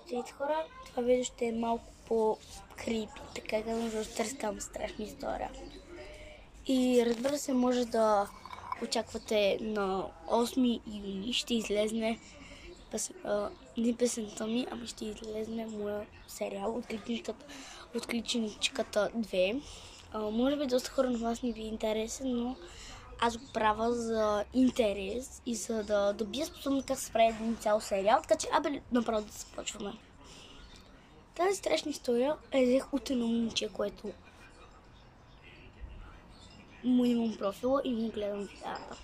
Здравейте хора, това видео ще е малко по-крипи, така да може да разтърскам страшна история. И разбира се, може да очаквате на 8 юни ще излезне не песента ми, ами ще излезне моя сериал от Кличничката 2. Може би доста хора на вас не ви е интересен, но аз го правя за интерес и за да добия способност как се прави един цял сериал, така че направо да започваме. Тази страшна история взех от едно момче, което му имам профила и му гледам видеята.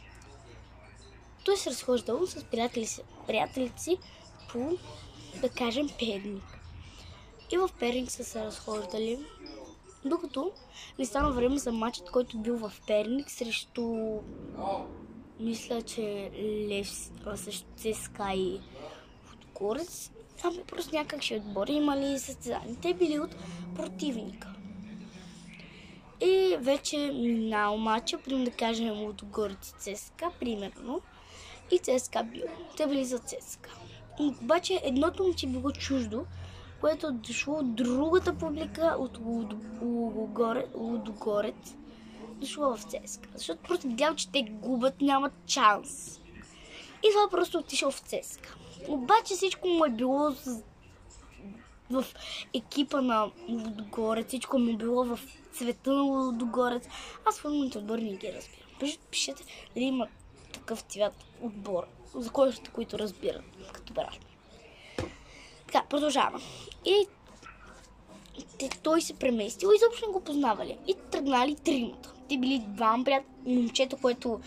Той се разхождал с приятелите си по, да кажем, Перник. И в Перник са се разхождали, докато не стана време за матчът, който бил в Перник срещу, мисля, че срещу ЦСКА и Лудогорец. Там просто някакви отбори имали състезания. Те били от противника. И вече минал матча, примерно да кажем Лудогорец и ЦСКА, примерно. И ЦСКА бил. Те били за ЦСКА. Обаче едното момче било чуждо, което дошло от другата публика, от Лудогорец, дошло в ЦСКА. Защото просто гледал, че те губят, нямат шанс. И това просто отишъл в ЦСКА. Обаче всичко му е било в екипа на Лудогорец, всичко му е било в цвета на Лудогорец. Аз футболните отбори не ги разбирам. Пишете дали има такъв цвят отбор, за които разбират, като брат. Така, продължава. И той се преместил и изобщо не го познавали. И тръгнали тримата. Те били двама приятели, момчето, което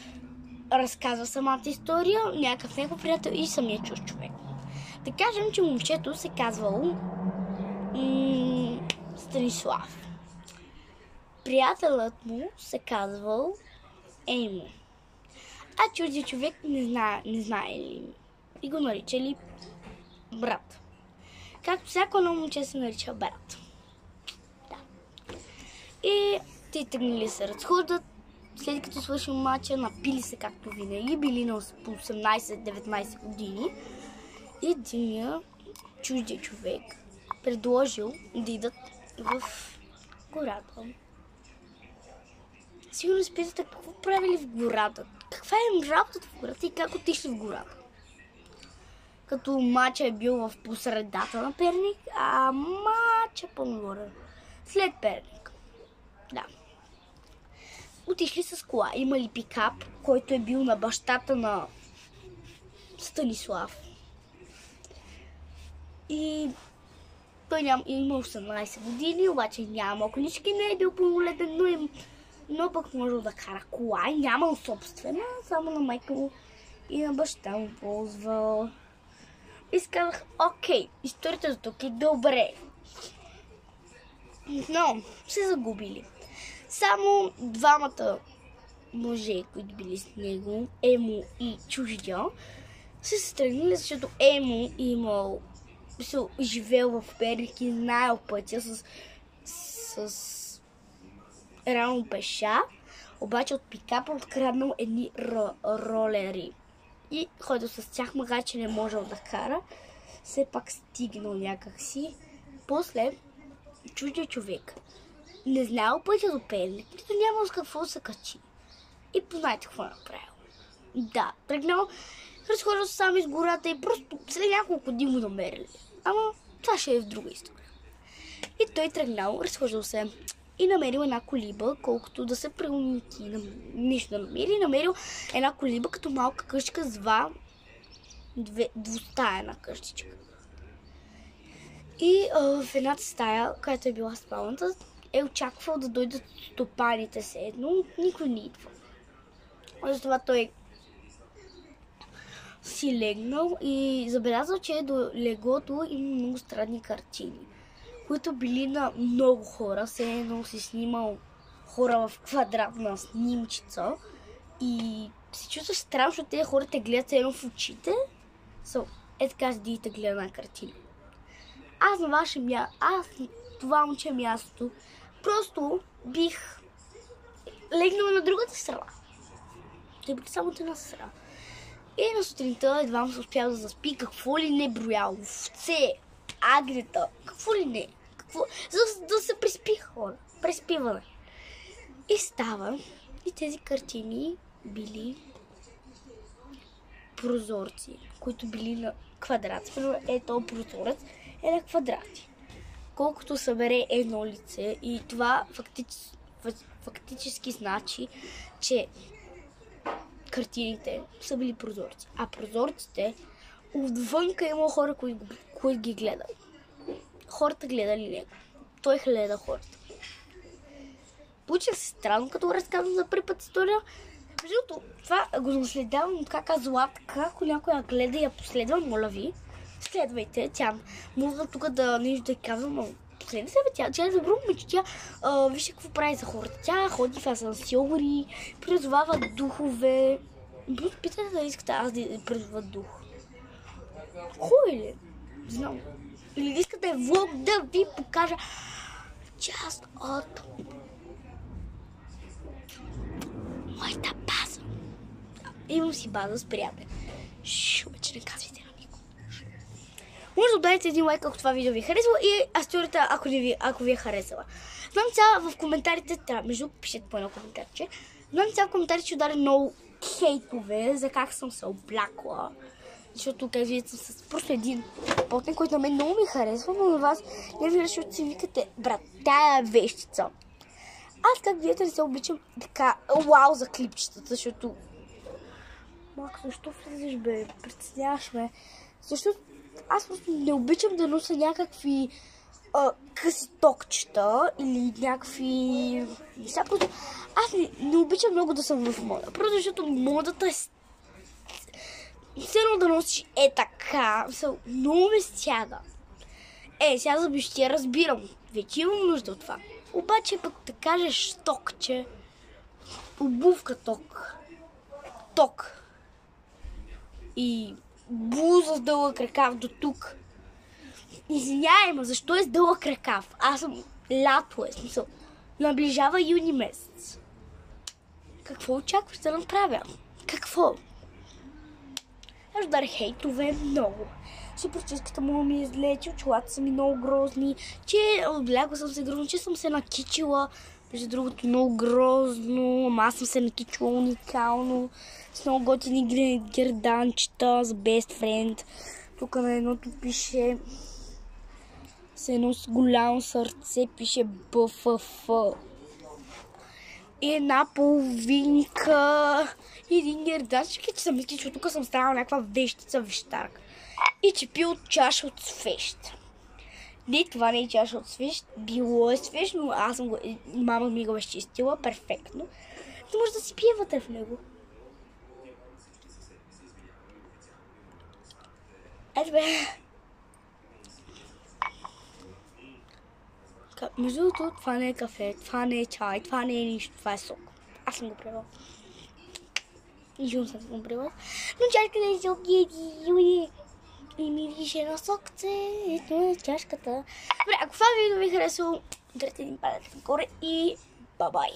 разказва самата история, някакъв негов приятел и самия чуж човек. Да кажем, че момчето се казвало Станислав. Приятелът му се казвал Емо. А чужди човек не знае ли и го наричали брат. Както всяко едно момче се нарича брат. Да. И те тръгнали се разхождат. След като свършил матча, напили се както винаги, били на 18-19 години. И единия чуждия човек предложил да идат в гората. Сигурно се питате какво правили в гората. Каква е работата в гората и как отишли в гората? Като матча е бил в посредата на Перник, а матча по-нагоре. След Перник. Да. Отишли с кола. Имали пикап, който е бил на бащата на Станислав. И той има 18 години, обаче няма колички, не е бил пълнолетен, но пък можел да кара кола и нямал собствена, само на майка му и на баща му ползвал. И сказах, окей, историята за тук е добре. Но се загубили. Само двамата мъже, които били с него, Емо и чуждия, се тръгнали, защото Емо живел в Перник и знаел пътя с рано пеша, обаче от пикапа откраднал едни ролери. И ходил с тях, макар че не можел да кара, все пак стигнал някакси. После чуждия човек не знаел пътя до Перник, нито нямал с какво да се качи. И познайте какво е направил. Да, тръгнал, разхождал се сам из гората и просто след няколко дни го намерили. Ама това ще е в друга история. И той тръгнал, разхождал се и намерил една колиба, колкото да се преуники. Нищо да намерил една колиба като малка къщичка с двустаяна къщичка. И в едната стая, която е била спалната, е очаквал да дойдат стопаните се едно, никой не идва. Затова той си легнал и забелязал, че до леглото има много странни картини, които били на много хора. Все едно си снимал хора в квадратна снимчица и се чувстваш странно, защото тези хора те гледат едно в очите. Така седи и гледа на картина. Аз на това момче място просто бих легнала на другата страна. Те били само от една страна. И на сутринта едва му се успял да заспи, какво ли не броял овце, агнета. Какво ли не? За да се приспи хора. Преспиваме. И става. И тези картини били прозорци, които били на квадрат. Ето прозорец е на квадрати. Колкото събере едно лице и това фактически значи, че картините са били прозорци. А прозорците отвънка има хора, които ги гледат. Хората гледали него. Той гледа хората. Получих се странно, като разказвам за първи път история. Защото това го наследявам как Златка, ако някой я гледа и я последва, моля ви, следвайте. Тя може тук да нещо да казвам, но последва себе. Тя е добро момиче. Тя вижте какво прави за хората. Тя ходи в асансьори, призовава духове. Питате дали искате аз да призова дух. Хубаво ли? Знам. Или искате влог да ви покажа част от моята база. Имам си база с приятел. Обаче не казвайте на никого. Може да дадете един лайк, ако това видео ви е харесало, и асторията, ако ви е харесала. Знам сега в коментарите, между пишете по едно коментарче, знам сега в коментарите ще ударя много хейтове за как съм се облякла. Защото, как видите, съм с просто един потен, който на мен много ми харесва, но на вас не ви защото си викате, брат, тая е вещица. Аз, как видите, не се обичам така, вау, за клипчетата, защото... Мак, защо влизаш, бе? Притесняваш ме. Защото аз просто не обичам да нося някакви къси токчета или някакви... Аз не обичам много да съм в мода. Просто защото модата е... Все едно да носиш така. Много ме стяга. Сега за бюстия разбирам. Вече имам нужда от това. Обаче пък да кажеш токче, обувка ток и блуза с дълъг ръкав до тук. Извинявай, ма защо е с дълъг ръкав? Аз съм лято, смисъл. Наближава юни месец. Какво очакваш да направя? Какво? Аз ударих хейтове много. Че прическата му ми е зле, че очилата са ми много грозни, че облякла съм се грозно, че съм се накичила. Между другото много грозно, ама аз съм се накичила уникално. С много готини герданчета за best friend. Тук на едното пише с едно с голямо сърце, пише БФФ. И една половинка. И един герданчик, че съм мисли, че тук съм станала някаква вещица-вещарка. И че пил чаша от свещ. Не, това не е чаша от свещ. Било е свещ, но аз съм го... Мама ми го е изчистила перфектно. Не може да си пие вътре в него. Ето бе. Между другото, това не е кафе, това не е чай, това не е нищо, това е сок. Аз съм го превела. Нищо съм го превела. Но чашката е сок и мирише на сокце. Ето е чашката. Добре, ако това видео ви е харесало, ударете един палец нагоре и бай-бай.